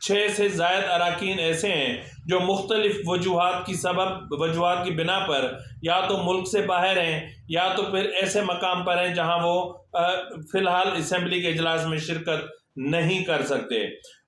6 سے زائد اراکین ایسے ہیں جو مختلف وجوہات کی بنا پر یا تو ملک سے باہر ہیں یا تو پھر ایسے مقام پر ہیں جہاں وہ فی الحال اسمبلی کے اجلاس میں شرکت نہیں کر سکتے۔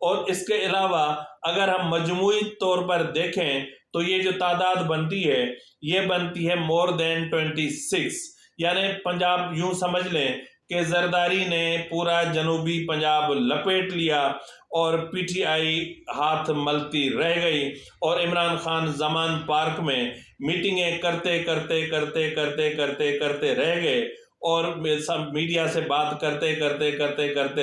اور اس کے علاوہ اگر ہم مجموعی طور پر دیکھیں تو یہ جو تعداد بنتی ہے یہ بنتی ہے more than 26، یعنی پنجاب یوں سمجھ لیں کہ زرداری نے پورا جنوبی پنجاب لپیٹ لیا اور پی ٹی آئی ہاتھ ملتی رہ گئی، اور عمران خان زمان پارک میں میٹنگیں کرتے رہ گئے اور میڈیا سے بات کرتے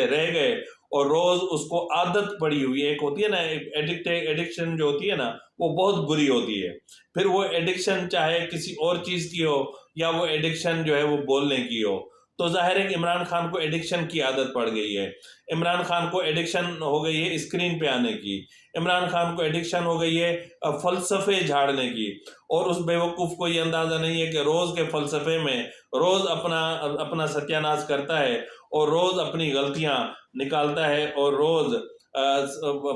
رہ گئے، اور روز اس کو عادت پڑی ہوئی ایک ہوتی ہے نا، ایڈکشن جو ہوتی ہے نا وہ بہت بری ہوتی ہے۔ پھر وہ ایڈکشن چاہے کسی اور چیز کی ہو یا وہ ایڈکشن جو ہے وہ بولنے کی ہو، تو ظاہر ہے کہ عمران خان کو ایڈکشن کی عادت پڑ گئی ہے۔ عمران خان کو ایڈکشن ہو گئی ہے اسکرین پہ آنے کی، عمران خان کو ایڈکشن ہو گئی ہے فلسفے جھاڑنے کی، اور اس بیوقوف کو یہ اندازہ نہیں ہے کہ روز کے فلسفے میں روز اپنا ستیہ ناش کرتا ہے اور روز اپنی غلطیاں نکالتا ہے، اور روز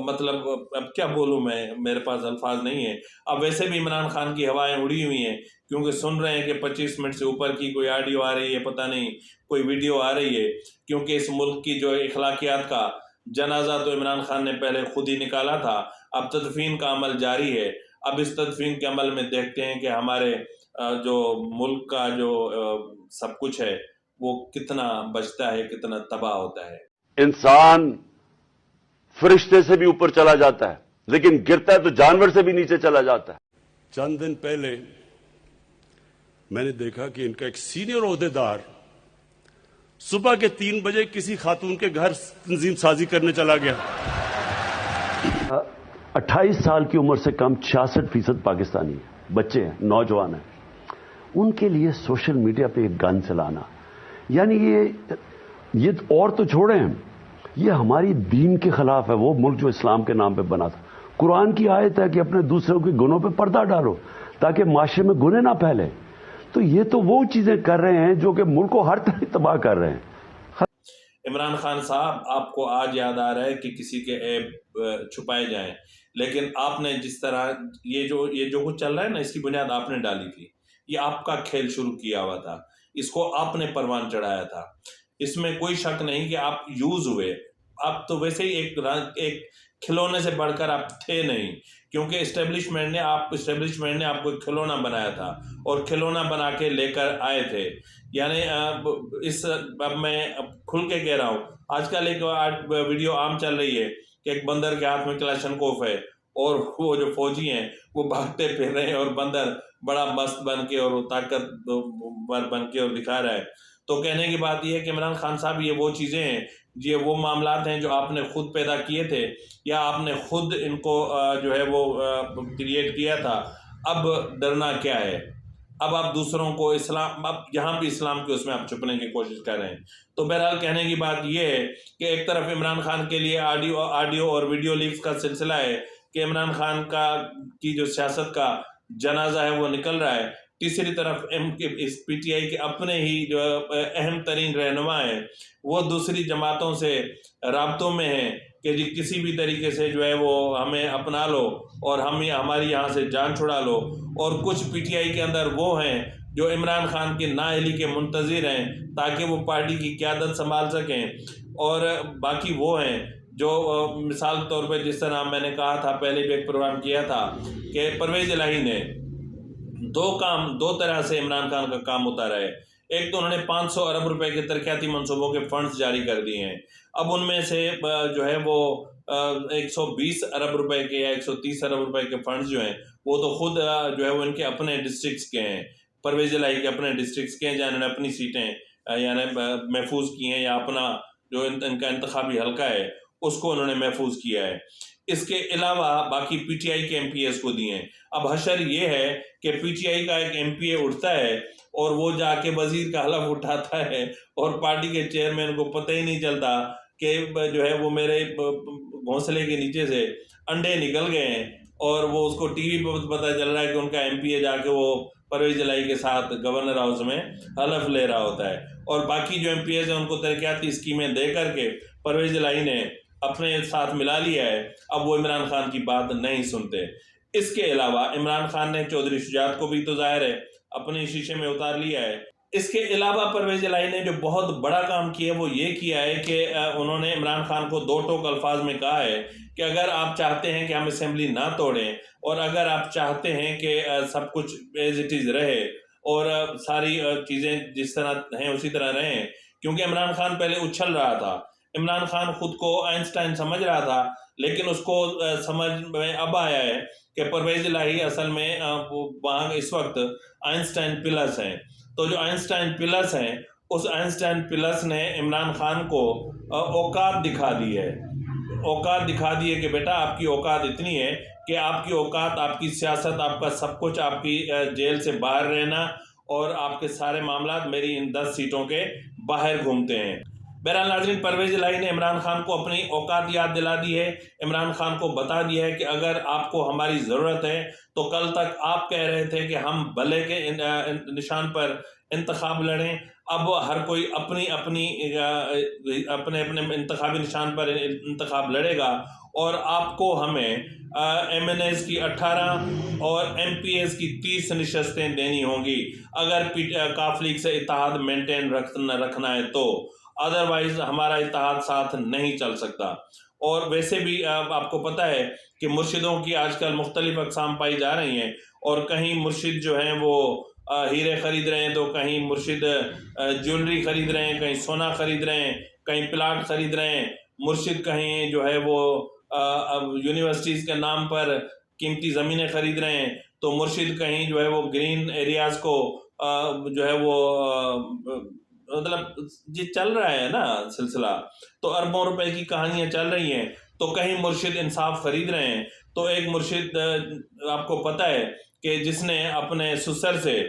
مطلب اب کیا بولوں میں، میرے پاس الفاظ نہیں ہیں۔ اب ویسے بھی عمران خان کی ہوائیں اڑی ہوئی ہیں، کیونکہ سن رہے ہیں کہ 25 منٹ سے اوپر کی کوئی آڈیو آ رہی ہے، پتہ نہیں کوئی ویڈیو آ رہی ہے، کیونکہ اس ملک کی جو اخلاقیات کا جنازہ تو عمران خان نے پہلے خود ہی نکالا تھا، اب تدفین کا عمل جاری ہے۔ اب اس تدفین کے عمل میں دیکھتے ہیں کہ ہمارے جو ملک کا جو سب کچھ ہے وہ کتنا بچتا ہے، کتنا تباہ ہوتا ہے۔ انسان فرشتے سے بھی اوپر چلا جاتا ہے، لیکن گرتا ہے تو جانور سے بھی نیچے چلا جاتا ہے۔ چند دن پہلے میں نے دیکھا کہ ان کا ایک سینئر عہدیدار صبح کے 3 بجے کسی خاتون کے گھر تنظیم سازی کرنے چلا گیا۔ 28 سال کی عمر سے کم 66% پاکستانی ہیں، بچے ہیں، نوجوان ہیں، ان کے لیے سوشل میڈیا پہ ایک گن چلانا، یعنی یہ اور تو چھوڑیں، یہ ہماری دین کے خلاف ہے۔ وہ ملک جو اسلام کے نام پہ بنا تھا، قرآن کی آیت ہے کہ اپنے دوسروں کے گناہوں پہ پردہ ڈالو تاکہ معاشرے میں گناہ نہ پھیلے، تو یہ تو وہ چیزیں کر رہے ہیں جو کہ ملک کو ہر طرح تباہ کر رہے ہیں۔ عمران خان صاحب، آپ کو آج یاد آ رہا ہے کہ کسی کے عیب چھپائے جائیں، لیکن آپ نے جس طرح یہ جو کچھ چل رہا ہے نا، اس کی بنیاد آپ نے ڈالی تھی، یہ آپ کا کھیل شروع کیا ہوا تھا، اس کو آپ نے پروان چڑھایا تھا، اس میں کوئی شک نہیں کہ آپ یوز ہوئے۔ آپ تو ویسے ہی ایک کھلونے سے بڑھ کر آپ تھے نہیں، کیونکہ اسٹیبلشمنٹ نے آپ کو ایک کھلونا بنایا تھا اور کھلونا بنا کے لے کر آئے تھے۔ یعنی اب میں کھل کے کہہ رہا ہوں، آج کل ایک ویڈیو عام چل رہی ہے کہ ایک بندر کے ہاتھ میں کلاشنکوف ہے اور وہ جو فوجی ہیں وہ بھاگتے پھر رہے ہیں اور بندر بڑا مست بن کے اور طاقتور بن کے اور دکھا رہا ہے۔ تو کہنے کی بات یہ ہے کہ عمران خان صاحب، یہ وہ چیزیں ہیں، یہ وہ معاملات ہیں جو آپ نے خود پیدا کیے تھے یا آپ نے خود ان کو جو ہے وہ کریٹ کیا تھا۔ اب ڈرنا کیا ہے؟ اب آپ دوسروں کو اب یہاں بھی اسلام کے اس میں آپ چھپنے کی کوشش کر رہے ہیں۔ تو بہرحال کہنے کی بات یہ ہے کہ ایک طرف عمران خان کے لیے آڈیو اور ویڈیو لیکس کا سلسلہ ہے کہ عمران خان کی جو سیاست کا جنازہ ہے وہ نکل رہا ہے، تیسری طرف اس پی ٹی آئی کے اپنے ہی جو اہم ترین رہنما ہیں وہ دوسری جماعتوں سے رابطوں میں ہیں کہ جی کسی بھی طریقے سے جو ہے وہ ہمیں اپنا لو اور ہماری یہاں سے جان چھڑا لو، اور کچھ پی ٹی آئی کے اندر وہ ہیں جو عمران خان کی نااہلی کے منتظر ہیں تاکہ وہ پارٹی کی قیادت سنبھال سکیں، اور باقی وہ ہیں جو مثال کے طور پہ جس طرح میں نے کہا تھا پہلے بھی ایک پروگرام کیا تھا کہ پرویز الہی نے دو طرح سے عمران خان کا کام اتارا ہے۔ ایک تو انہوں نے 500 ارب روپے کے ترقیاتی منصوبوں کے فنڈز جاری کر دیے ہیں، اب ان میں سے جو ہے وہ 120 ارب روپے کے یا 130 ارب روپے کے فنڈز جو ہیں وہ تو خود جو ہے وہ ان کے اپنے ڈسٹرکٹس کے ہیں، پرویز الہی کے اپنے ڈسٹرکٹس کے ہیں جہاں انہوں نے اپنی سیٹیں یعنی محفوظ کی ہیں، یا اپنا جو ان کا انتخابی حلقہ ہے اس کو انہوں نے محفوظ کیا ہے۔ اس کے علاوہ باقی پی ٹی آئی کے ایم پی ایس کو دیے ہیں۔ اب حشر یہ ہے کہ پی ٹی آئی کا ایک ایم پی اے اٹھتا ہے اور وہ جا کے وزیر کا حلف اٹھاتا ہے اور پارٹی کے چیئرمین کو پتہ ہی نہیں چلتا کہ جو ہے وہ میرے گھونسلے کے نیچے سے انڈے نکل گئے ہیں، اور وہ اس کو ٹی وی پہ پتہ چل رہا ہے کہ ان کا ایم پی اے جا کے وہ پرویز الہی کے ساتھ گورنر ہاؤس میں حلف لے رہا ہوتا ہے، اور باقی جو ایم پی ایز ہیں ان کو ترقیاتی اسکیمیں دے کر کے پرویز الہی نے اپنے ساتھ ملا لیا ہے، اب وہ عمران خان کی بات نہیں سنتے۔ اس کے علاوہ عمران خان نے چودھری شجاعت کو بھی تو ظاہر ہے اپنے شیشے میں اتار لیا ہے۔ اس کے علاوہ پرویز الہی نے جو بہت بڑا کام کیا ہے وہ یہ کیا ہے کہ انہوں نے عمران خان کو دو ٹوک الفاظ میں کہا ہے کہ اگر آپ چاہتے ہیں کہ ہم اسمبلی نہ توڑیں اور اگر آپ چاہتے ہیں کہ سب کچھ ایز اٹ از رہے اور ساری چیزیں جس طرح ہیں اسی طرح رہیں، کیونکہ عمران خان پہلے اچھل رہا تھا، عمران خان خود کو آئنسٹائن سمجھ رہا تھا، لیکن اس کو سمجھ میں اب آیا ہے کہ پرویز الہی اصل میں وہاں اس وقت آئنسٹائن پلس ہیں۔ تو جو آئنسٹائن پلس ہیں، اس آئنسٹائن پلس نے عمران خان کو اوقات دکھا دی ہے، اوقات دکھا دی ہے کہ بیٹا آپ کی اوقات اتنی ہے کہ آپ کی اوقات، آپ کی سیاست، آپ کا سب کچھ، آپ کی جیل سے باہر رہنا اور آپ کے سارے معاملات میری ان 10 سیٹوں کے باہر گھومتے ہیں۔ بہرحال ناظرین، پرویز الہی نے عمران خان کو اپنی اوقات یاد دلا دی ہے، عمران خان کو بتا دیا ہے کہ اگر آپ کو ہماری ضرورت ہے تو کل تک آپ کہہ رہے تھے کہ ہم بھلے کے نشان پر انتخاب لڑیں، اب ہر کوئی اپنے انتخابی نشان پر انتخاب لڑے گا اور آپ کو ہمیں ایم این ایز کی 18 اور ایم پی ایز کی 30 نشستیں دینی ہوں گی اگر کاف لیگ سے اتحاد مینٹین رکھنا ہے تو، ادروائز ہمارا اتحاد ساتھ نہیں چل سکتا۔ اور ویسے بھی آپ کو پتہ ہے کہ مرشدوں کی آج کل مختلف اقسام پائی جا رہی ہیں، اور کہیں مرشد جو ہیں وہ ہیرے خرید رہے ہیں، تو کہیں مرشد جیولری خرید رہے ہیں، کہیں سونا خرید رہے ہیں، کہیں پلاٹ خرید رہے ہیں، مرشد کہیں جو ہے وہ یونیورسٹیز کے نام پر قیمتی زمینیں خرید رہے ہیں، تو مرشد کہیں جو ہے وہ گرین ایریاز کو جو ہے وہ مطلب یہ چل رہا ہے نا سلسلہ، تو اربوں روپے کی کہانیاں چل رہی ہیں، تو کہیں مرشد انصاف خرید رہے ہیں۔ تو ایک مرشد آپ کو پتہ ہے کہ جس نے اپنے سسر سے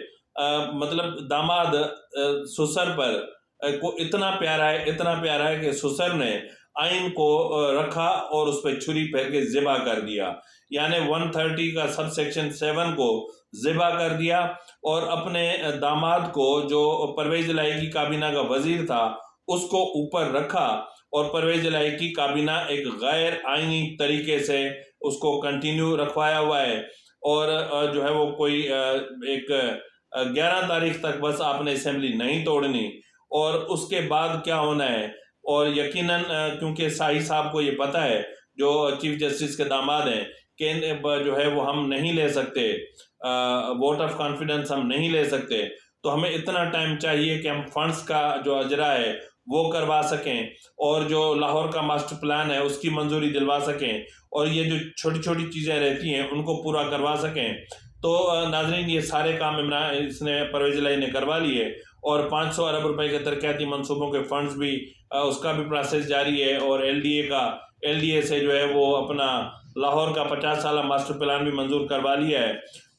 مطلب داماد سسر پر کو اتنا پیارا ہے کہ سسر نے آئین کو رکھا اور اس پہ چھری پھیر کے ذبح کر دیا، یعنی 130 کا سب سیکشن 7 کو ذبح کر دیا، اور اپنے داماد کو جو پرویز الہی کی کابینہ کا وزیر تھا اس کو اوپر رکھا، اور پرویز الہی کی کابینہ ایک غیر آئینی طریقے سے اس کو کنٹینیو رکھوایا ہوا ہے، اور جو ہے وہ کوئی ایک 11 تاریخ تک بس آپ نے اسمبلی نہیں توڑنی، اور اس کے بعد کیا ہونا ہے۔ اور یقیناً کیونکہ شاہی صاحب کو یہ پتہ ہے جو چیف جسٹس کے داماد ہیں کہ جو ہے وہ ہم نہیں لے سکتے، ووٹ آف کانفیڈنس ہم نہیں لے سکتے، تو ہمیں اتنا ٹائم چاہیے کہ ہم فنڈز کا جو اجرا ہے وہ کروا سکیں، اور جو لاہور کا ماسٹر پلان ہے اس کی منظوری دلوا سکیں، اور یہ جو چھوٹی چھوٹی چیزیں رہتی ہیں ان کو پورا کروا سکیں۔ تو ناظرین، یہ سارے کام اس نے پرویز الہی نے کروا لیے، اور 500 ارب روپے کے ترقیاتی منصوبوں کے فنڈز بھی اس کا بھی پروسیس جاری ہے، اور ایل ڈی اے سے جو ہے وہ اپنا لاہور کا 50 سالہ ماسٹر پلان بھی منظور کروا لیا ہے،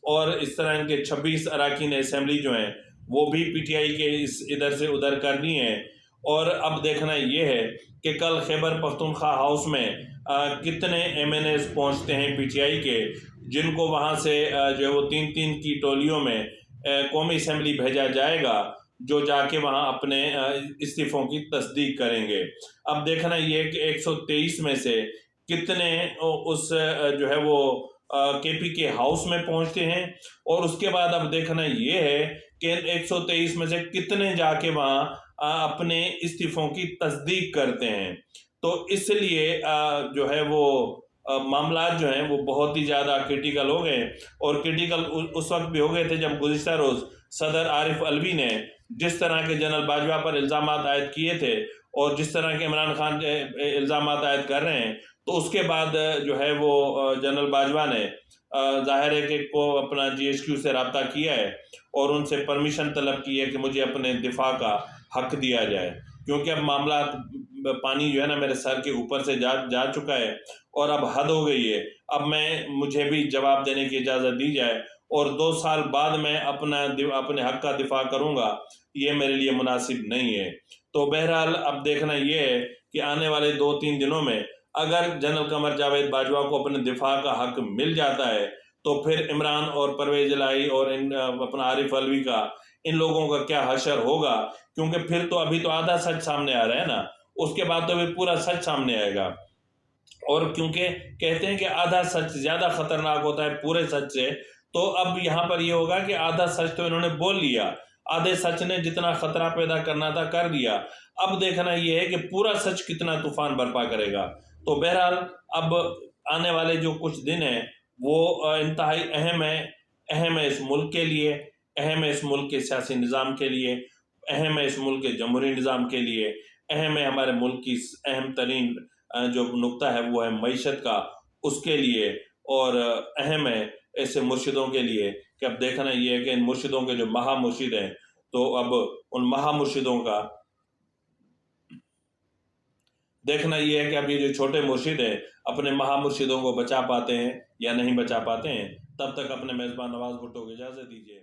اور اس طرح ان کے 26 اراکین اسمبلی جو ہیں وہ بھی پی ٹی آئی کے ادھر سے ادھر کرنی ہے۔ اور اب دیکھنا یہ ہے کہ کل خیبر پختونخوا ہاؤس میں کتنے ایم این ایز پہنچتے ہیں پی ٹی آئی کے، جن کو وہاں سے جو ہے وہ 3 کی ٹولیوں میں قومی اسمبلی بھیجا جائے گا، جو جا کے وہاں اپنے استعفوں کی تصدیق کریں گے۔ اب دیکھنا یہ کہ 123 میں سے کتنے اس جو ہے وہ کے پی کے ہاؤس میں پہنچتے ہیں، اور اس کے بعد اب دیکھنا یہ ہے کہ 123 میں سے کتنے جا کے وہاں اپنے استعفوں کی تصدیق کرتے ہیں۔ تو اس لیے جو ہے وہ معاملات جو ہیں وہ بہت ہی زیادہ کرٹیکل ہو گئے، اور کرٹیکل اس وقت بھی ہو گئے تھے جب گزشتہ روز صدر عارف علوی نے جس طرح کے جنرل باجوہ پر الزامات عائد کیے تھے، اور جس طرح کے عمران خان الزامات عائد کر رہے ہیں، تو اس کے بعد جو ہے وہ جنرل باجوہ نے ظاہر ہے کہ کو اپنا جی ایچ کیو سے رابطہ کیا ہے اور ان سے پرمیشن طلب کی ہے کہ مجھے اپنے دفاع کا حق دیا جائے، کیونکہ اب معاملات پانی جو ہے نا میرے سر کے اوپر سے جا چکا ہے، اور اب حد ہو گئی ہے، اب مجھے بھی جواب دینے کی اجازت دی جائے، اور 2 سال بعد میں اپنے حق کا دفاع کروں گا، یہ میرے لیے مناسب نہیں ہے۔ تو بہرحال اب دیکھنا یہ ہے کہ آنے والے 2-3 دنوں میں اگر جنرل قمر جاوید باجوہ کو اپنے دفاع کا حق مل جاتا ہے تو پھر عمران اور پرویز الہی اور اپنا عارف علوی کا ان لوگوں کا کیا حشر ہوگا، کیونکہ پھر تو ابھی تو آدھا سچ سامنے آ رہا ہے نا، اس کے بعد تو بھی پورا سچ سامنے آئے گا۔ اور کیونکہ کہتے ہیں کہ آدھا سچ زیادہ خطرناک ہوتا ہے پورے سچ سے، تو اب یہاں پر یہ ہوگا کہ آدھا سچ تو انہوں نے بول لیا، آدھے سچ نے جتنا خطرہ پیدا کرنا تھا کر دیا، اب دیکھنا یہ ہے کہ پورا سچ کتنا طوفان برپا کرے گا۔ تو بہرحال اب آنے والے جو کچھ دن ہیں وہ انتہائی اہم ہے اس ملک کے لیے، اہم ہے اس ملک کے سیاسی نظام کے لیے، اہم ہے اس ملک کے جمہوری نظام کے لیے، اہم ہے ہمارے ملک کی اہم ترین جو نقطہ ہے وہ ہے معیشت کا، اس کے لیے، اور اہم ہے ایسے مرشدوں کے لیے کہ اب دیکھنا یہ ہے کہ ان مرشدوں کے جو مہا مرشد ہیں، تو اب ان مہا مرشدوں کا دیکھنا یہ ہے کہ اب یہ جو چھوٹے مرشد ہیں اپنے مہا مرشدوں کو بچا پاتے ہیں یا نہیں بچا پاتے ہیں۔ تب تک اپنے میزبان نواز بھٹو کو اجازت دیجیے۔